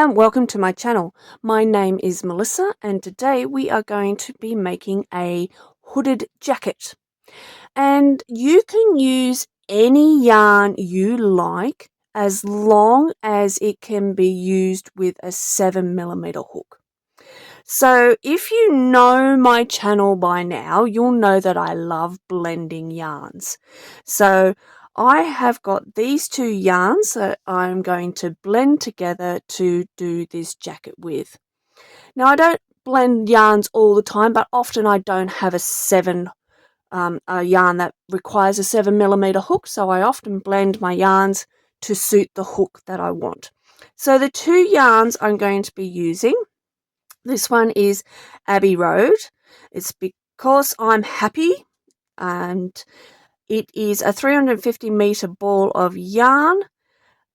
and welcome to my channel. My name is Melissa and today we are going to be making a hooded jacket. And you can use any yarn you like as long as it can be used with a 7mm hook. So if you know my channel by now, you'll know that I love blending yarns. So I have got these two yarns that I'm going to blend together to do this jacket with. Now I don't blend yarns all the time, but often I don't have a yarn that requires a 7mm hook, so I often blend my yarns to suit the hook that I want. So the two yarns I'm going to be using, this one is Abbey Road. It's because I'm happy, and it is a 350-meter ball of yarn.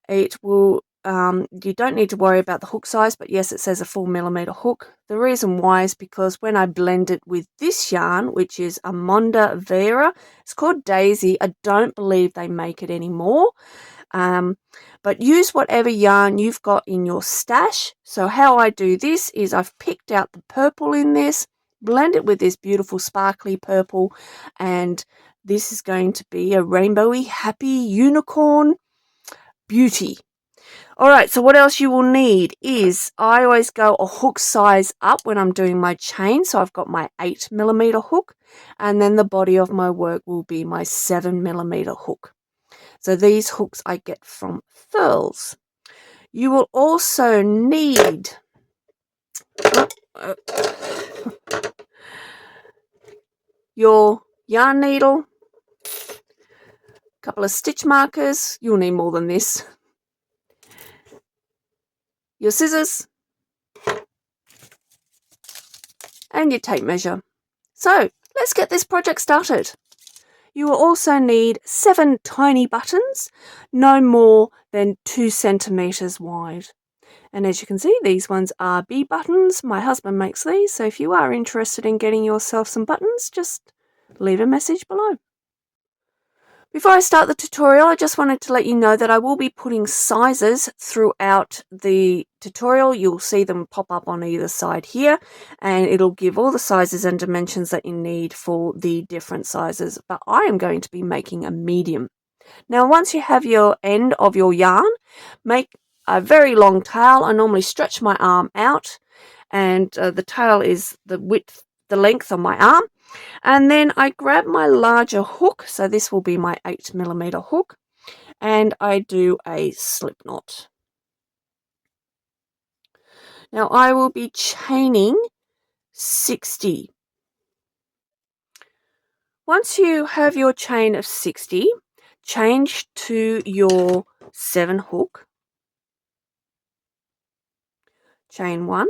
It will, you don't need to worry about the hook size, but yes, it says a 4mm hook. The reason why is because when I blend it with this yarn, which is a Monda Vera, it's called Daisy. I don't believe they make it anymore. But use whatever yarn you've got in your stash. So how I do this is I've picked out the purple in this, blend it with this beautiful sparkly purple, and this is going to be a rainbowy happy unicorn beauty. Alright, so what else you will need is, I always go a hook size up when I'm doing my chain. So I've got my 8mm hook, and then the body of my work will be my 7mm hook. So these hooks I get from Furls. You will also need your yarn needle, a couple of stitch markers. You'll need more than this. Your scissors and your tape measure. So let's get this project started. You will also need 7 tiny buttons, no more than 2 centimeters wide. And as you can see, these ones are B buttons. My husband makes these, so if you are interested in getting yourself some buttons, just leave a message below. Before I start the tutorial, I just wanted to let you know that I will be putting sizes throughout the tutorial. You'll see them pop up on either side here, and it'll give all the sizes and dimensions that you need for the different sizes. But I am going to be making a medium. Now, once you have your end of your yarn, make a very long tail. I normally stretch my arm out, and the tail is the length of my arm. And then I grab my larger hook, so this will be my 8mm hook, and I do a slip knot. Now I will be chaining 60. Once you have your chain of 60, change to your 7 hook, chain 1,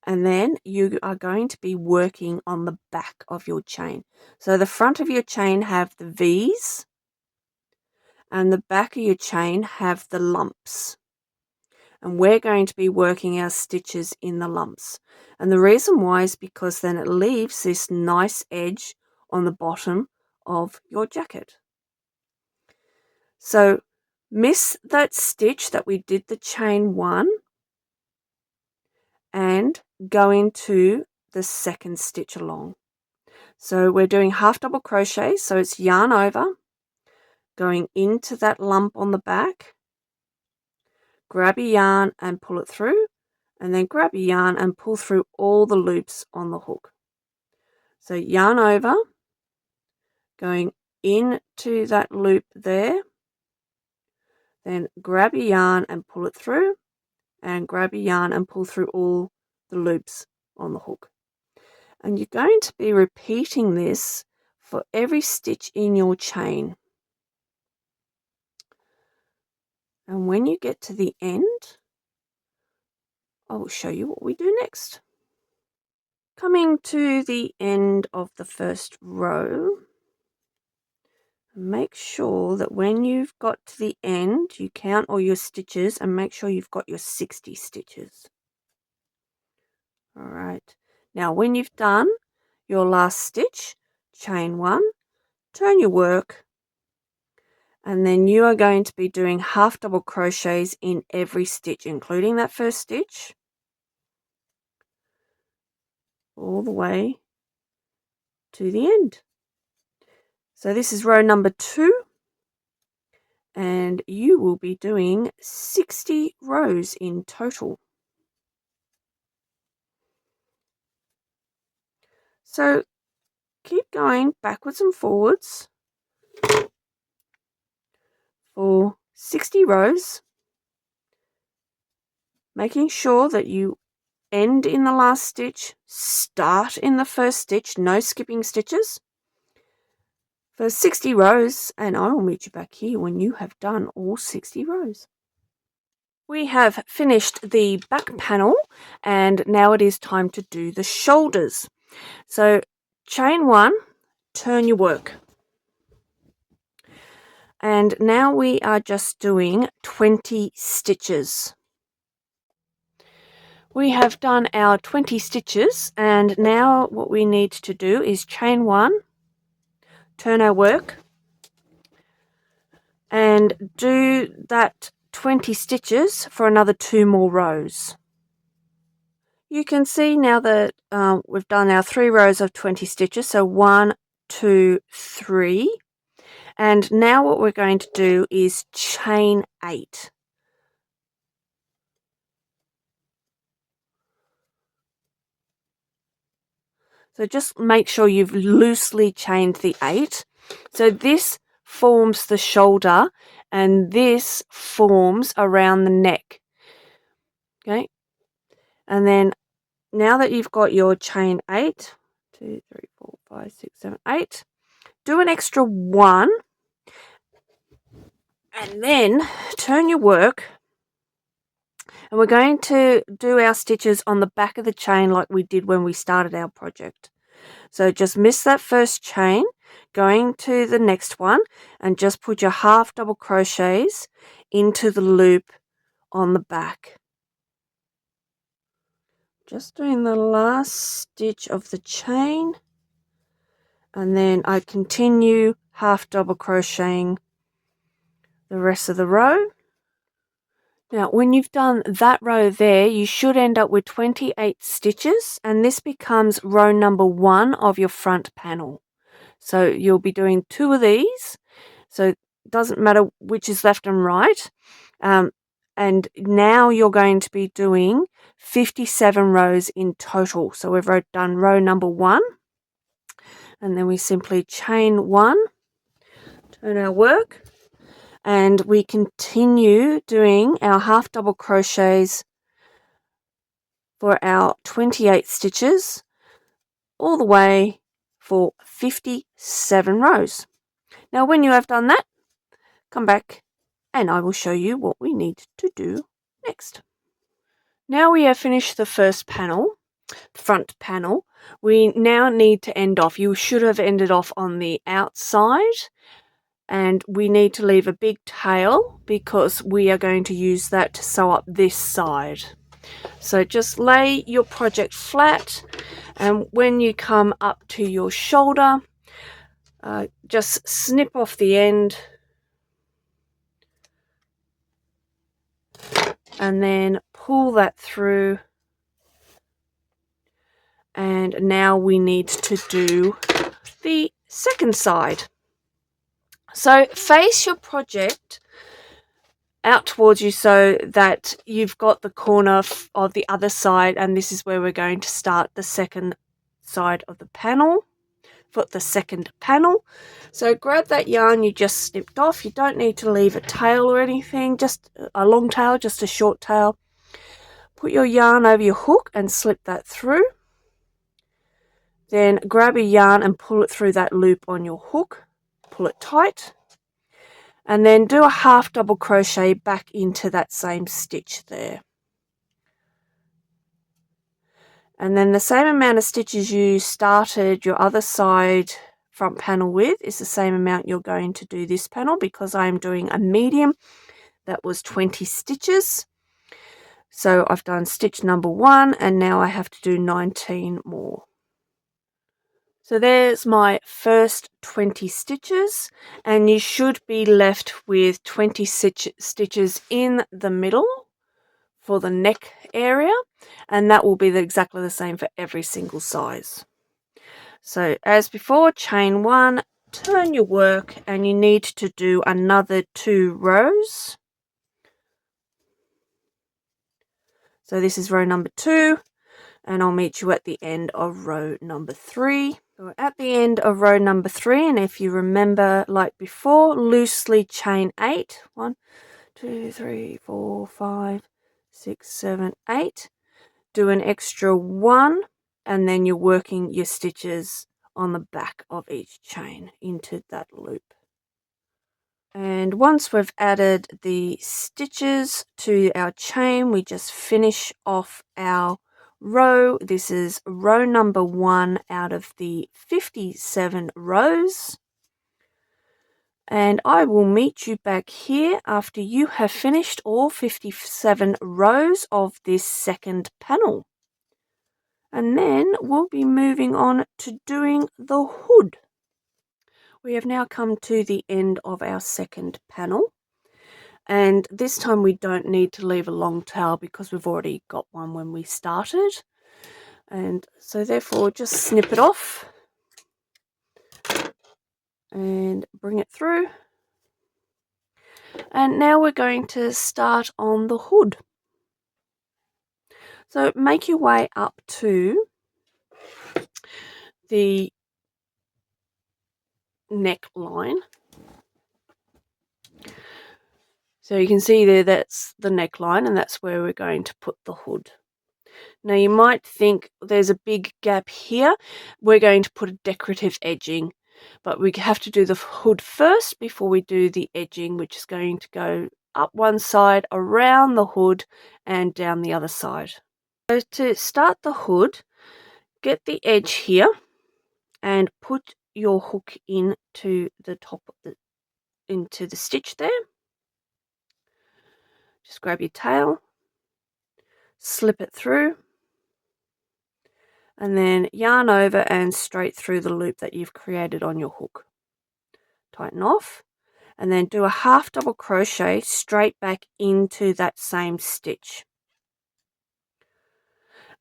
and then you are going to be working on the back of your chain. So the front of your chain have the V's, and the back of your chain have the lumps. And we're going to be working our stitches in the lumps. And the reason why is because then it leaves this nice edge on the bottom of your jacket. So miss that stitch that we did the chain 1 and go into the second stitch along. So we're doing half double crochet, so it's yarn over, going into that lump on the back, grab a yarn and pull it through, and then grab a yarn and pull through all the loops on the hook. So yarn over, going into that loop there, then grab a yarn and pull it through, and grab a yarn and pull through all the loops on the hook. And you're going to be repeating this for every stitch in your chain. And when you get to the end, I will show you what we do next. Coming to the end of the first row, make sure that when you've got to the end, you count all your stitches and make sure you've got your 60 stitches. Alright, now when you've done your last stitch, chain 1, turn your work, And then you are going to be doing half double crochets in every stitch, including that first stitch, all the way to the end. So this is row number 2, and you will be doing 60 rows in total. So keep going backwards and forwards for 60 rows, making sure that you end in the last stitch, start in the first stitch, no skipping stitches, for 60 rows, and I will meet you back here when you have done all 60 rows. We have finished the back panel, and now it is time to do the shoulders. So chain 1, turn your work. And now we are just doing 20 stitches. We have done our 20 stitches, and now what we need to do is chain 1, turn our work, and do that 20 stitches for another 2 more rows. You can see now that we've done our 3 rows of 20 stitches, so 1, 2, 3, and now what we're going to do is chain 8. So just make sure you've loosely chained the 8. So this forms the shoulder and this forms around the neck. Okay. And then now that you've got your chain 8, 2, 3, 4, 5, 6, 7, 8, do an extra 1 and then turn your work. And we're going to do our stitches on the back of the chain like we did when we started our project. So just miss that first chain, going to the next one, and just put your half double crochets into the loop on the back. Just doing the last stitch of the chain, and then I continue half double crocheting the rest of the row. Now, when you've done that row there, you should end up with 28 stitches, and this becomes row number 1 of your front panel. So you'll be doing 2 of these, so it doesn't matter which is left and right. And now you're going to be doing 57 rows in total. So we've done row number 1, and then we simply chain 1, turn our work, and we continue doing our half double crochets for our 28 stitches all the way for 57 rows. Now when you have done that, come back and I will show you what we need to do next. Now we have finished the first panel, front panel, we now need to end off. You should have ended off on the outside, and we need to leave a big tail because we are going to use that to sew up this side. So just lay your project flat, and when you come up to your shoulder, just snip off the end and then pull that through. And now we need to do the second side. So face your project out towards you so that you've got the corner of the other side, and this is where we're going to start the second side of the panel for the second panel. So grab that yarn you just snipped off. You don't need to leave a tail or anything, just a long tail, just a short tail. Put your yarn over your hook and slip that through. Then grab a yarn and pull it through that loop on your hook. Pull it tight. And then do a half double crochet back into that same stitch there. And then the same amount of stitches you started your other side front panel with is the same amount you're going to do this panel, because I am doing a medium. That was 20 stitches. So I've done stitch number 1, and now I have to do 19 more. So there's my first 20 stitches, and you should be left with 20 stitches in the middle for the neck area, and that will be exactly the same for every single size. So as before, chain 1, turn your work, and you need to do another 2 rows. So this is row number 2, and I'll meet you at the end of row number 3. So we're at the end of row number 3, and if you remember, like before, loosely chain 8. 1, 2, 3, 4, 5, 6, 7, 8. Do an extra 1, and then you're working your stitches on the back of each chain into that loop. And once we've added the stitches to our chain, we just finish off our row. This is row number 1 out of the 57 rows. And I will meet you back here after you have finished all 57 rows of this second panel. And then we'll be moving on to doing the hood. We have now come to the end of our second panel. And this time we don't need to leave a long tail because we've already got one when we started. And so therefore just snip it off and bring it through. And now we're going to start on the hood. So make your way up to the neckline. So you can see there that's the neckline, and that's where we're going to put the hood. Now you might think there's a big gap here. We're going to put a decorative edging, but we have to do the hood first before we do the edging, which is going to go up one side, around the hood, and down the other side. So to start the hood, get the edge here and put your hook into the top of into the stitch there. Just grab your tail, slip it through, and then yarn over and straight through the loop that you've created on your hook. Tighten off, and then do a half double crochet straight back into that same stitch.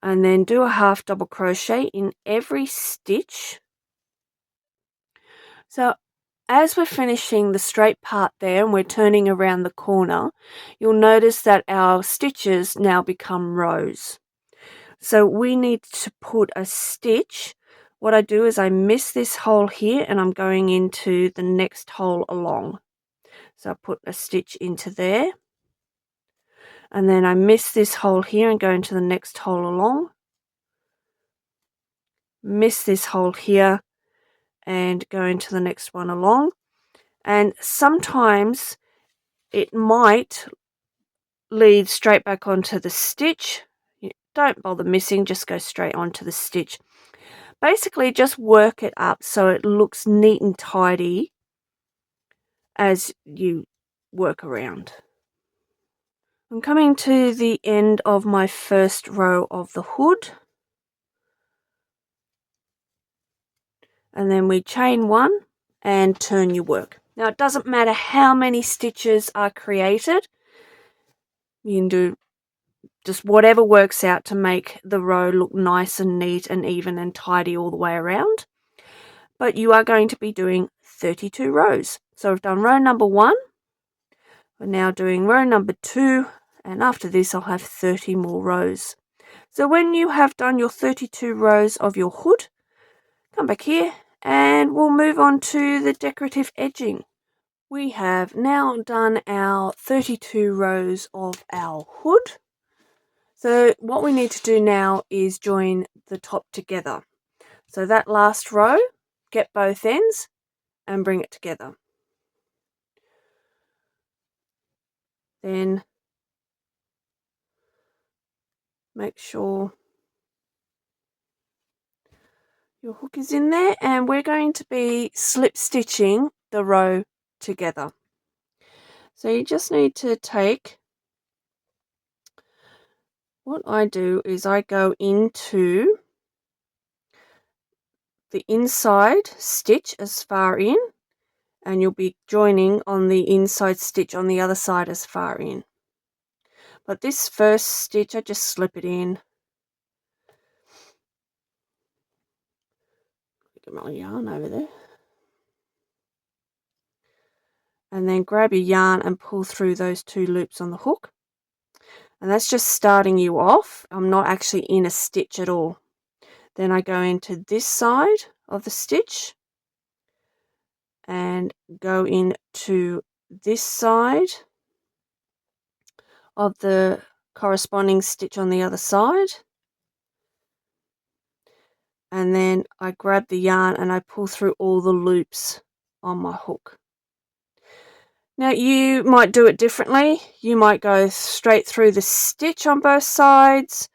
And then do a half double crochet in every stitch. So as we're finishing the straight part there and we're turning around the corner, you'll notice that our stitches now become rows. So we need to put a stitch. What I do is I miss this hole here and I'm going into the next hole along. So I put a stitch into there, and then I miss this hole here and go into the next hole along. Miss this hole here and go into the next one along. And sometimes it might lead straight back onto the stitch. Don't bother missing, just go straight onto the stitch. Basically just work it up so it looks neat and tidy as you work around. I'm coming to the end of my first row of the hood. And then we chain 1 and turn your work. Now it doesn't matter how many stitches are created. You can do just whatever works out to make the row look nice and neat and even and tidy all the way around. But you are going to be doing 32 rows. So I've done row number 1. We're now doing row number 2. And after this I'll have 30 more rows. So when you have done your 32 rows of your hood, come back here and we'll move on to the decorative edging. We have now done our 32 rows of our hood. So what we need to do now is join the top together. So that last row, get both ends and bring it together. Then make sure your hook is in there, and we're going to be slip stitching the row together. So you just need to take, what I do is I go into the inside stitch as far in, and you'll be joining on the inside stitch on the other side as far in. But this first stitch, I just slip it in. Get my yarn over there. And then grab your yarn and pull through those 2 loops on the hook. And that's just starting you off. I'm not actually in a stitch at all. Then I go into this side of the stitch and go into this side of the corresponding stitch on the other side. And then I grab the yarn and I pull through all the loops on my hook. Now you might do it differently. You might go straight through the stitch on both sides.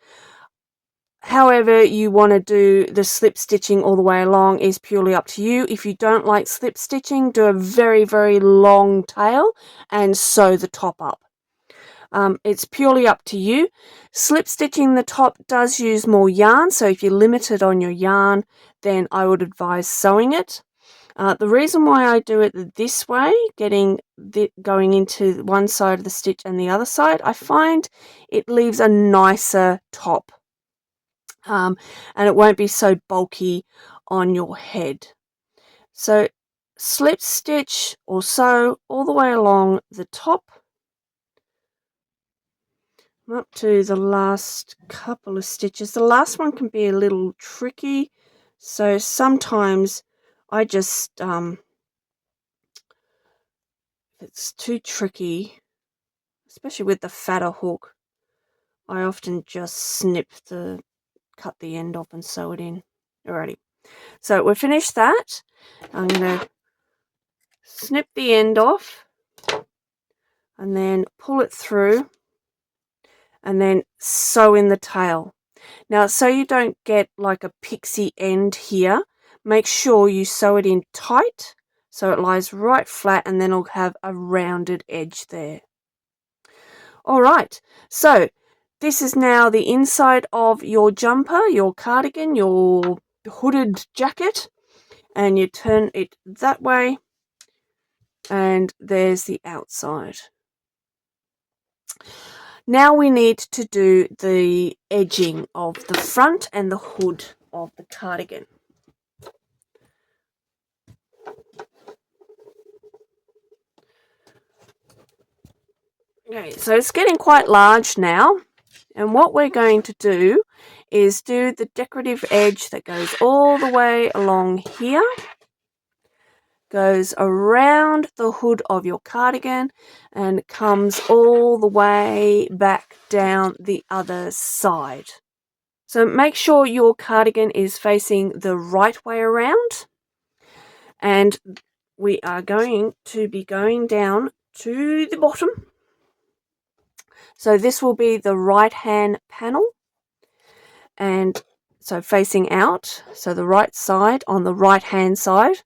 However you want to do the slip stitching all the way along is purely up to you. If you don't like slip stitching, do a very, very long tail and sew the top up. It's purely up to you. Slip stitching the top does use more yarn, so if you're limited on your yarn, then I would advise sewing it. The reason why I do it this way, going into one side of the stitch and the other side, I find it leaves a nicer top. And it won't be so bulky on your head. So slip stitch or sew all the way along the top. I'm up to the last couple of stitches. The last one can be a little tricky, so sometimes I just, if it's too tricky, especially with the fatter hook, I often just cut the end off and sew it in. Alrighty, so we've finished that. I'm going to snip the end off and then pull it through and then sew in the tail. Now, so you don't get like a pixie end here, make sure you sew it in tight so it lies right flat, and then it'll have a rounded edge there. Alright, so this is now the inside of your jumper, your cardigan, your hooded jacket, and you turn it that way, and there's the outside. Now we need to do the edging of the front and the hood of the cardigan. Okay, so it's getting quite large now, and what we're going to do is do the decorative edge that goes all the way along here, goes around the hood of your cardigan and comes all the way back down the other side. So make sure your cardigan is facing the right way around, and we are going to be going down to the bottom. So this will be the right hand panel, and so facing out, so the right side on the right hand side.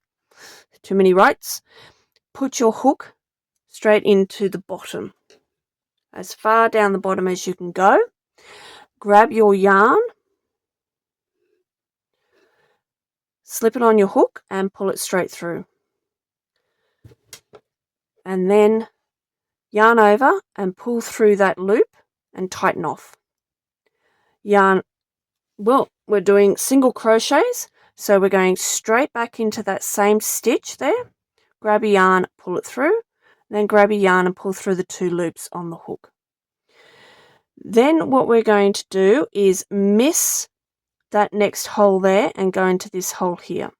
Too many rights. Put your hook straight into the bottom, as far down the bottom as you can go. Grab your yarn, slip it on your hook and pull it straight through, and then yarn over and pull through that loop and tighten off. Yarn, well, we're doing single crochets, so we're going straight back into that same stitch there. Grab a yarn, pull it through, then grab a yarn and pull through the 2 loops on the hook. Then what we're going to do is miss that next hole there and go into this hole here.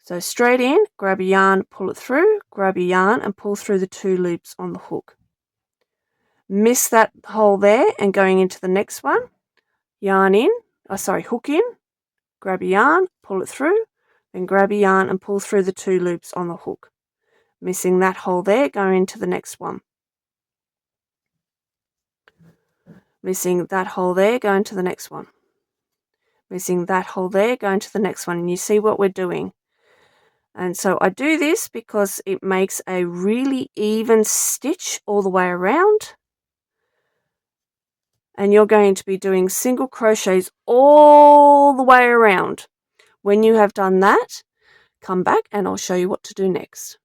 So straight in, grab a yarn, pull it through, grab a yarn and pull through the 2 loops on the hook. Miss that hole there and going into the next one, yarn in, hook in, grab a yarn, pull it through, then grab a yarn and pull through the 2 loops on the hook. Missing that hole there, going into the next one. Missing that hole there, go into the next one. Missing that hole there, go into the next one. And you see what we're doing. And so I do this because it makes a really even stitch all the way around. And you're going to be doing single crochets all the way around. When you have done that, come back and I'll show you what to do next.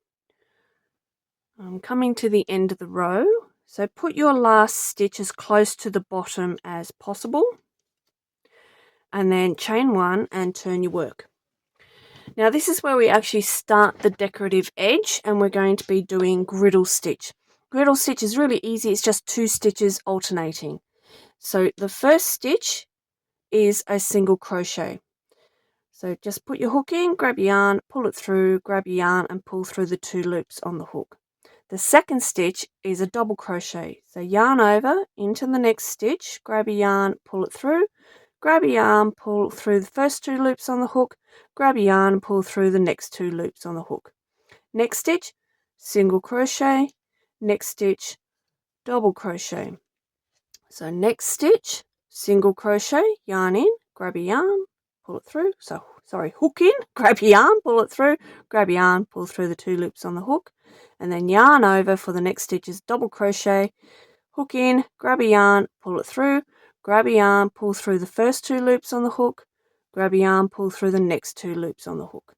I'm coming to the end of the row, so put your last stitch as close to the bottom as possible, and then chain 1 and turn your work. Now this is where we actually start the decorative edge, and we're going to be doing griddle stitch. Griddle stitch is really easy, it's just 2 stitches alternating. So the first stitch is a single crochet. So just put your hook in, grab your yarn, pull it through, grab your yarn and pull through the 2 loops on the hook. The second stitch is a double crochet. So yarn over into the next stitch, grab your yarn, pull it through, grab your yarn, pull through the first 2 loops on the hook, grab your yarn and pull through the next 2 loops on the hook. Next stitch, single crochet, next stitch, double crochet. So next stitch, single crochet, yarn in, grab your yarn, pull it through, hook in, grab your yarn, pull it through, grab your yarn, pull through the 2 loops on the hook, and then yarn over for the next stitch is double crochet, hook in, grab a yarn, pull it through, grab a yarn, pull through the first 2 loops on the hook, grab a yarn, pull through the next 2 loops on the hook.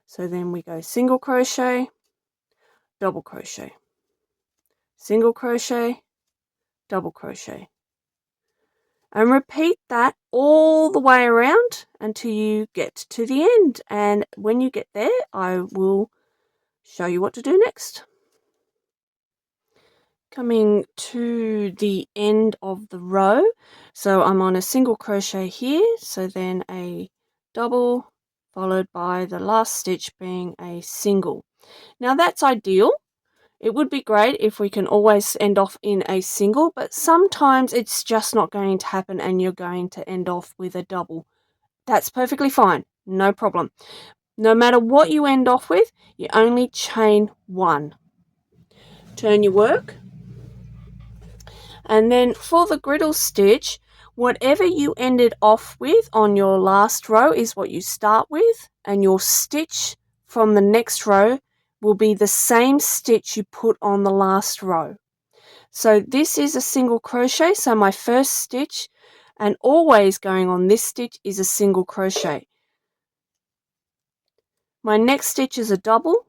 So then we go single crochet, double crochet, single crochet, double crochet. And repeat that all the way around until you get to the end. And when you get there, I will show you what to do next. Coming to the end of the row, so I'm on a single crochet here, so then a double followed by the last stitch being a single. Now that's ideal. It would be great if we can always end off in a single, but sometimes it's just not going to happen and you're going to end off with a double. That's perfectly fine, no problem. No matter what you end off with, you only chain 1. Turn your work. And then for the griddle stitch, whatever you ended off with on your last row is what you start with, and your stitch from the next row will be the same stitch you put on the last row. So this is a single crochet, so my first stitch, and always going on this stitch, is a single crochet. My next stitch is a double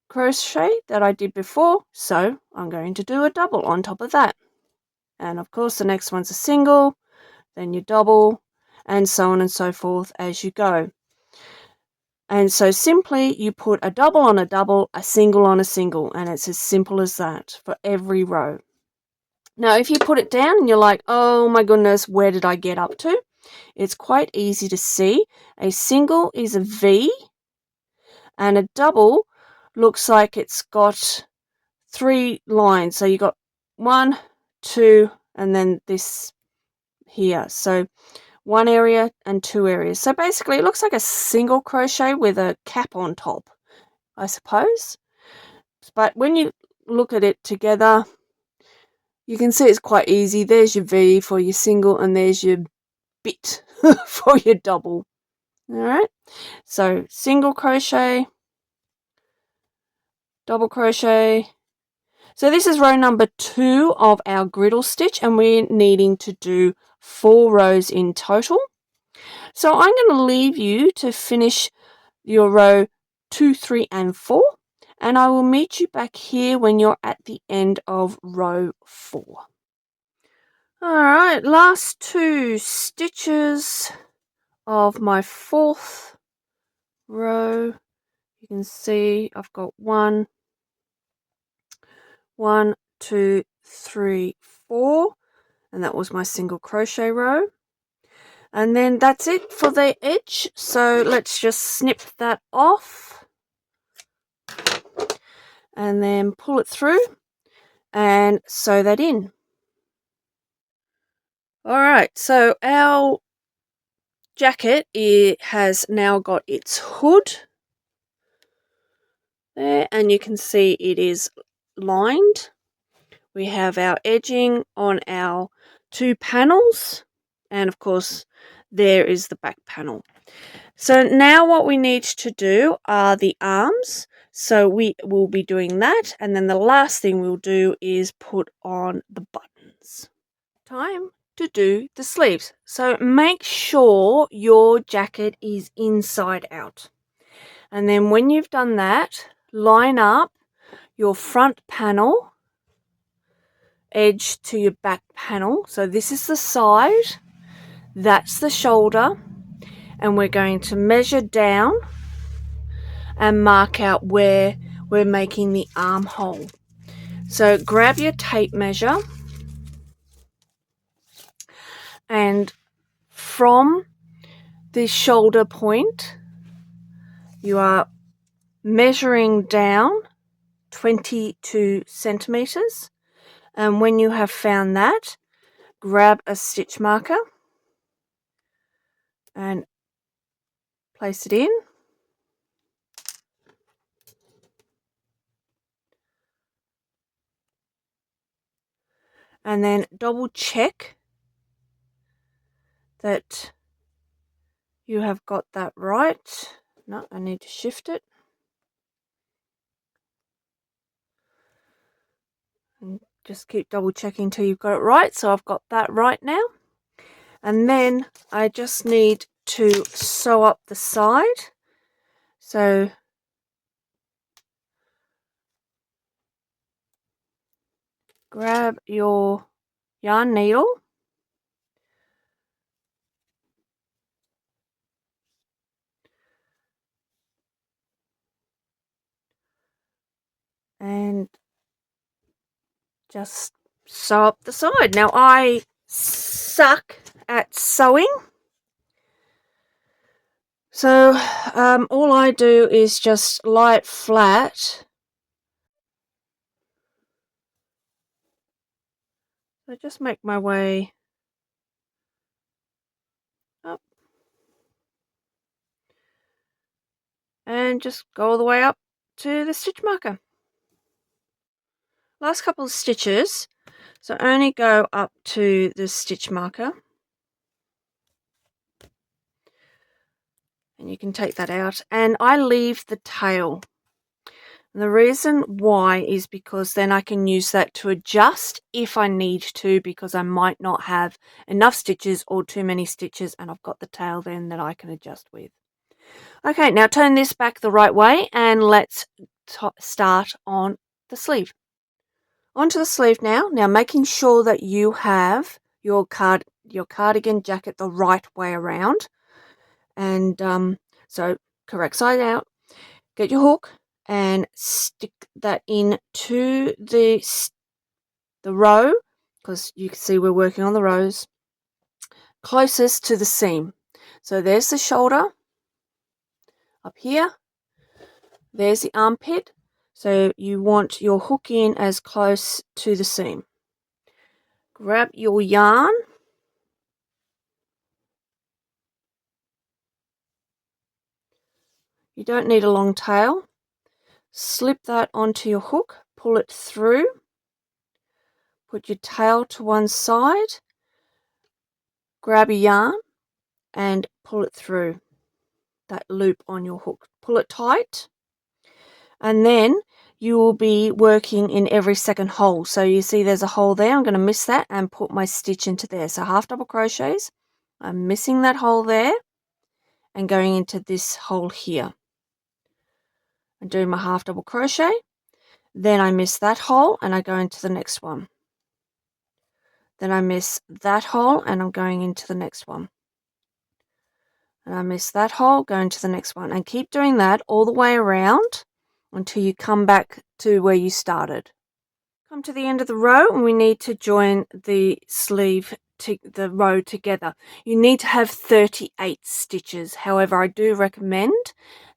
crochet that I did before, so I'm going to do a double on top of that. And of course the next one's a single, then you double, and so on and so forth as you go. And so simply you put a double on a double, a single on a single, and it's as simple as that for every row. Now if you put it down and you're like, oh my goodness, where did I get up to? It's quite easy to see. A single is a V, and a double looks like it's got 3 lines. So you got 1, 2, and then this here. So 1 area and 2 areas. So basically it looks like a single crochet with a cap on top, I suppose. But when you look at it together, you can see it's quite easy. There's your V for your single, and there's your bit for your double. Alright, so single crochet, double crochet. So this is row number 2 of our griddle stitch, and we're needing to do 4 rows in total. So I'm going to leave you to finish your row 2, 3 and 4, and I will meet you back here when you're at the end of row 4. Alright, last 2 stitches of my 4th row. You can see I've got 1, 2, 3, 4, and that was my single crochet row. And then that's it for the edge. So let's just snip that off and then pull it through and sew that in. Alright, so our jacket, it has now got its hood there, and you can see it is lined. We have our edging on our 2 panels, and of course there is the back panel. So now what we need to do are the arms. So we will be doing that, and then the last thing we'll do is put on the buttons. Time to do the sleeves. So make sure your jacket is inside out. And then when you've done that, line up your front panel edge to your back panel. So this is the side, that's the shoulder, and we're going to measure down and mark out where we're making the armhole. So grab your tape measure, and from the shoulder point you are measuring down 22 centimeters, and when you have found that, grab a stitch marker and place it in, and then double check that you have got that right. No, I need to shift it. And just keep double checking till you've got it right. So I've got that right now. And then I just need to sew up the side. So grab your yarn needle and just sew up the side. Now I suck at sewing, so all I do is just lie it flat. So just make my way up and just go all the way up to the stitch marker. Last couple of stitches, so only go up to the stitch marker, and you can take that out, and I leave the tail. And the reason why is because then I can use that to adjust if I need to, because I might not have enough stitches or too many stitches, and I've got the tail then that I can adjust with. Okay, now turn this back the right way and let's start on the sleeve. Onto the sleeve now. Now making sure that you have your cardigan jacket the right way around, and so correct side out. Get your hook and stick that into the row, because you can see we're working on the rows closest to the seam. So there's the shoulder up here, there's the armpit, so you want your hook in as close to the seam. Grab your yarn you don't need a long tail, slip that onto your hook, pull it through, put your tail to one side, grab a yarn and pull it through that loop on your hook. Pull it tight, and then you will be working in every second hole. So you see there's a hole there, I'm going to miss that and put my stitch into there. So half double crochets, I'm missing that hole there and going into this hole here. I'm doing my half double crochet, then I miss that hole and I go into the next one. Then I miss that hole and I'm going into the next one. And I miss that hole, go into the next one, and keep doing that all the way around until you come back to where you started. Come to the end of the row and we need to join the sleeve to the row together. You need to have 38 stitches. However, I do recommend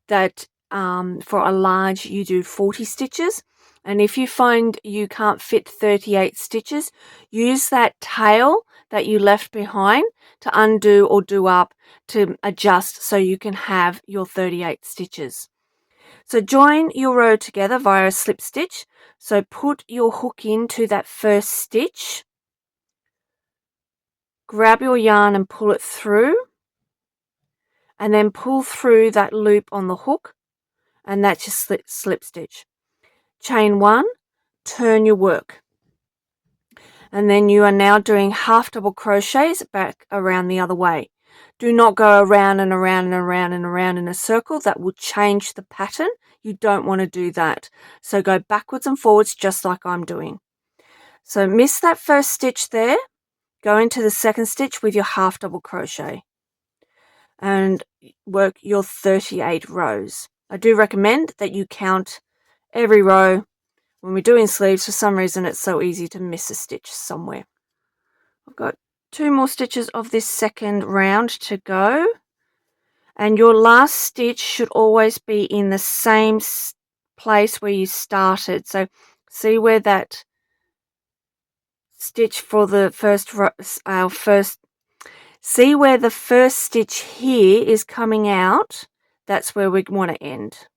that for a large you do 40 stitches, and if you find you can't fit 38 stitches, use that tail that you left behind to undo or do up to adjust so you can have your 38 stitches. So join your row together via a slip stitch. So put your hook into that first stitch, grab your yarn and pull it through, and then pull through that loop on the hook, and that's your slip stitch. Chain one, turn your work. And then you are now doing half double crochets back around the other way. Do not go around and around and around and around in a circle. That will change the pattern. You don't want to do that. So go backwards and forwards just like I'm doing. So miss that first stitch there. Go into the second stitch with your half double crochet and work your 38 rows. I do recommend that you count every row. When we're doing sleeves, for some reason it's so easy to miss a stitch somewhere. I've got 2 more stitches of this second round to go, and your last stitch should always be in the same place where you started. So see where that stitch for the first see where the first stitch here is coming out. That's where we want to end.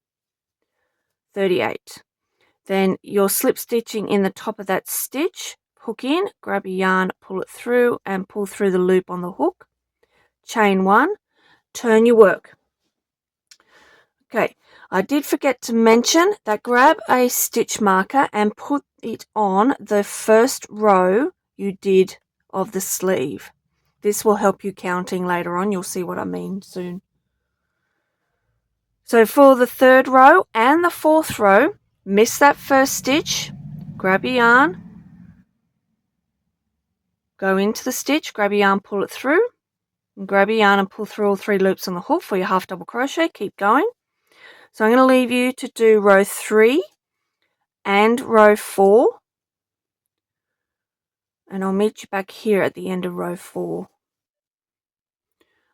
38. Then you're slip stitching in the top of that stitch, hook in, grab your yarn, pull it through and pull through the loop on the hook. Chain 1, turn your work. Okay, I did forget to mention that grab a stitch marker and put it on the first row you did of the sleeve. This will help you counting later on. You'll see what I mean soon. So for the third row and the fourth row, miss that first stitch, grab your yarn, go into the stitch, grab your yarn, pull it through, and grab your yarn and pull through all 3 loops on the hook for your half double crochet. Keep going. So I'm going to leave you to do row 3 and row 4, and I'll meet you back here at the end of row 4.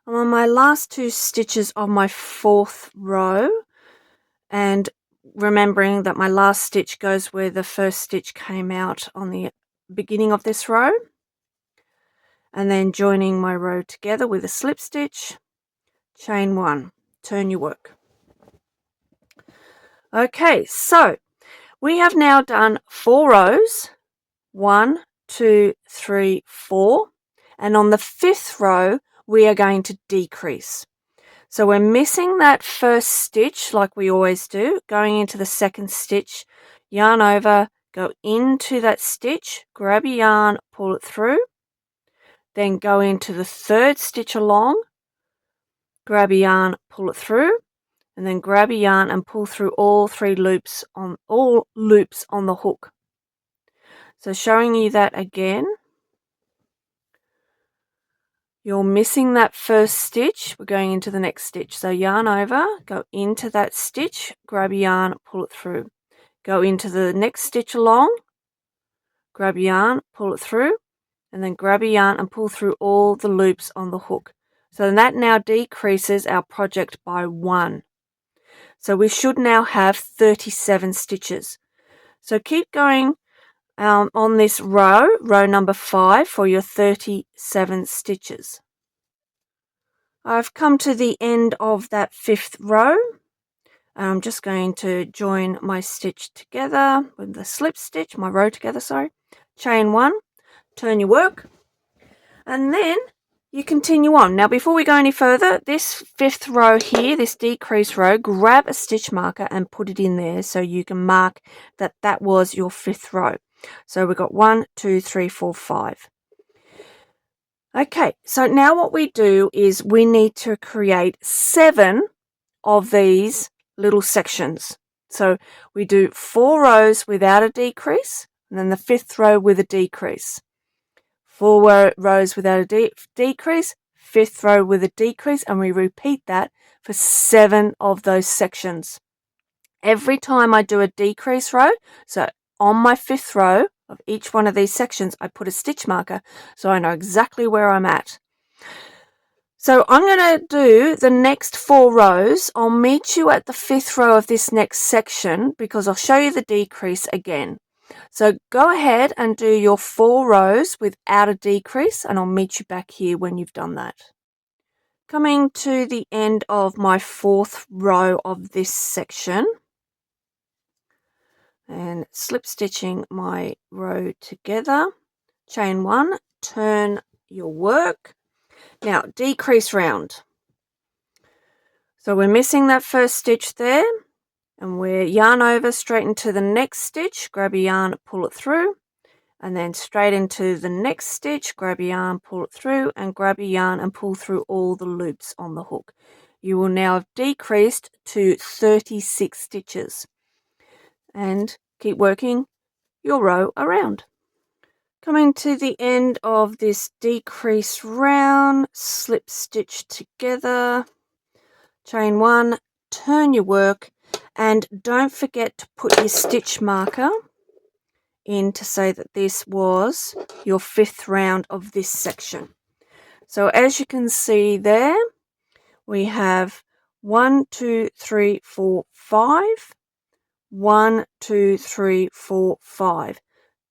I'm on my last 2 stitches of my 4th row, and remembering that my last stitch goes where the first stitch came out on the beginning of this row, and then joining my row together with a slip stitch, chain 1, turn your work. Okay, so we have now done 4 rows, 1, 2, 3, 4, and on the 5th row we are going to decrease. So we're missing that first stitch like we always do, going into the second stitch, yarn over, go into that stitch, grab your yarn, pull it through, then go into the third stitch along, grab your yarn, pull it through, and then grab your yarn and pull through all loops on the hook. So showing you that again. You're missing that first stitch, we're going into the next stitch. So yarn over, go into that stitch, grab your yarn, pull it through. Go into the next stitch along, grab your yarn, pull it through, and then grab your yarn and pull through all the loops on the hook. So that now decreases our project by 1. So we should now have 37 stitches. So keep going on this row number 5 for your 37 stitches. I've come to the end of that 5th row. I'm just going to join my stitch together with the slip stitch, my row together, sorry. Chain 1, turn your work, and then you continue on. Now before we go any further, this 5th row here, this decrease row, grab a stitch marker and put it in there so you can mark that that was your 5th row. So we've got 1, 2, 3, 4, 5. Okay, so now what we do is we need to create 7 of these little sections. So we do 4 rows without a decrease, and then the 5th row with a decrease. 4 rows without a decrease, 5th row with a decrease, and we repeat that for 7 of those sections. Every time I do a decrease row, so on my 5th row of each one of these sections, I put a stitch marker so I know exactly where I'm at. So I'm going to do the next 4 rows. I'll meet you at the 5th row of this next section because I'll show you the decrease again. So go ahead and do your 4 rows without a decrease, and I'll meet you back here when you've done that. Coming to the end of my 4th row of this section and slip stitching my row together, chain 1, turn your work. Now decrease round. So we're missing that first stitch there, and we're yarn over straight into the next stitch, grab your yarn, pull it through, and then straight into the next stitch. Grab your yarn, pull it through, and grab your yarn and pull through all the loops on the hook. You will now have decreased to 36 stitches, and keep working your row around. Coming to the end of this decrease round, slip stitch together, chain 1, turn your work, and don't forget to put your stitch marker in to say that this was your 5th round of this section. So as you can see there, we have 1, 2, 3, 4, 5, 1, 2, 3, 4, 5.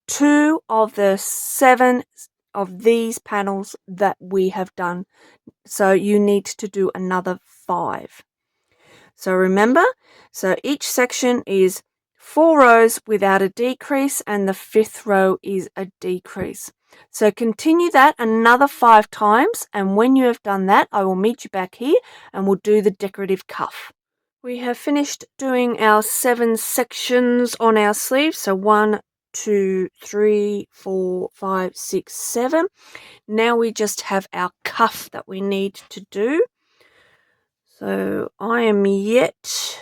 2 of the 7 of these panels that we have done, so you need to do another 5. So remember, so each section is 4 rows without a decrease, and the 5th row is a decrease. So continue that another 5 times, and when you have done that, I will meet you back here and we'll do the decorative cuff. We have finished doing our 7 sections on our sleeve, so 1, 2, 3, 4, 5, 6, 7. Now we just have our cuff that we need to do. So I am yet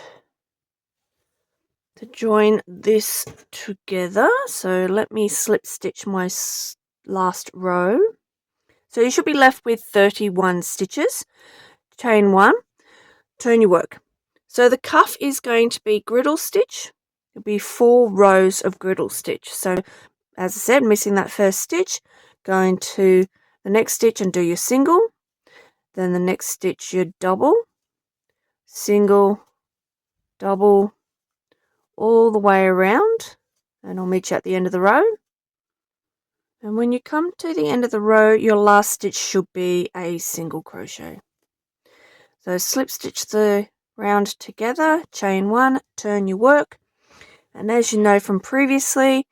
to join this together. So let me slip stitch my last row. So you should be left with 31 stitches. Chain 1, turn your work. So the cuff is going to be griddle stitch. It'll be 4 rows of griddle stitch. So as I said, missing that first stitch, go into the next stitch and do your single. Then the next stitch your double, single, double, all the way around, and I'll meet you at the end of the row. And when you come to the end of the row, your last stitch should be a single crochet. So slip stitch the round together, chain 1, turn your work, and as you know from previously,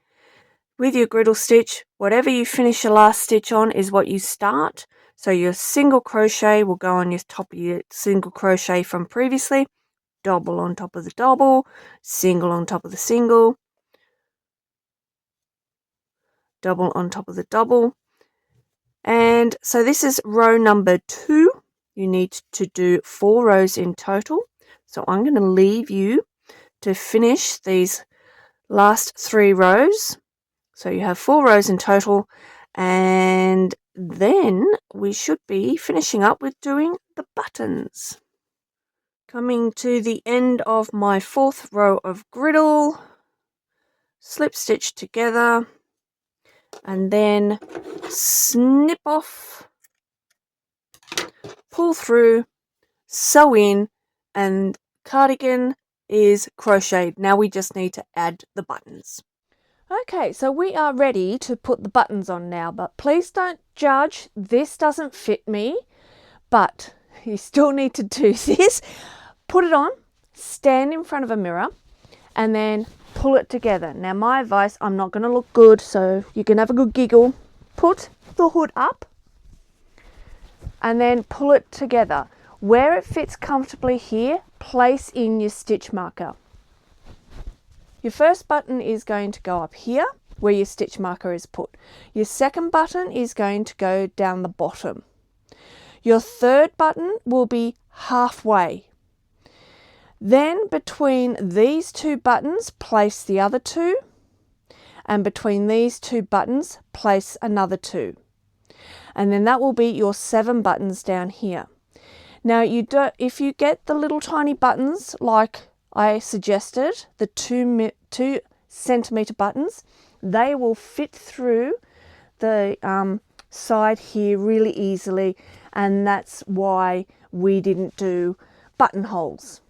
with your griddle stitch, whatever you finish your last stitch on is what you start. So your single crochet will go on your top of your single crochet from previously, double on top of the double, single on top of the single, double on top of the double. And so this is row number 2. You need to do 4 rows in total. So I'm going to leave you to finish these last 3 rows. So you have 4 rows in total, and then we should be finishing up with doing the buttons. Coming to the end of my 4th row of griddle, slip stitch together, and then snip off, pull through, sew in, and cardigan is crocheted. Now we just need to add the buttons. Okay, so we are ready to put the buttons on now, but please don't judge. This doesn't fit me, but you still need to do this. Put it on, stand in front of a mirror, and then pull it together. Now my advice, I'm not going to look good, so you can have a good giggle. Put the hood up and then pull it together. Where it fits comfortably here, place in your stitch marker. Your first button is going to go up here where your stitch marker is put. Your second button is going to go down the bottom. Your third button will be halfway. Then between these 2 buttons, place the other 2, and between these 2 buttons, place another 2. And then that will be your 7 buttons down here. Now if you get the little tiny buttons like I suggested, the 2 centimeter buttons, they will fit through the side here really easily, and that's why we didn't do buttonholes.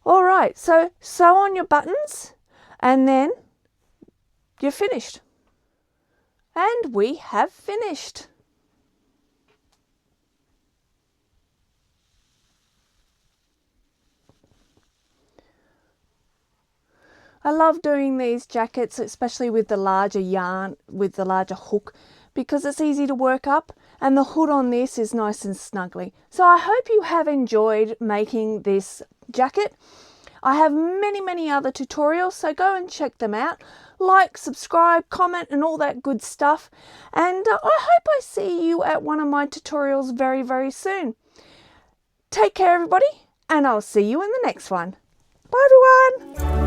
All right, so sew on your buttons and then you're finished. And we have finished. I love doing these jackets, especially with the larger yarn, with the larger hook, because it's easy to work up, and the hood on this is nice and snuggly. So I hope you have enjoyed making this jacket. I have many other tutorials, so go and check them out. Like, subscribe, comment and all that good stuff. And I hope I see you at one of my tutorials very soon. Take care everybody, and I'll see you in the next one. Bye everyone!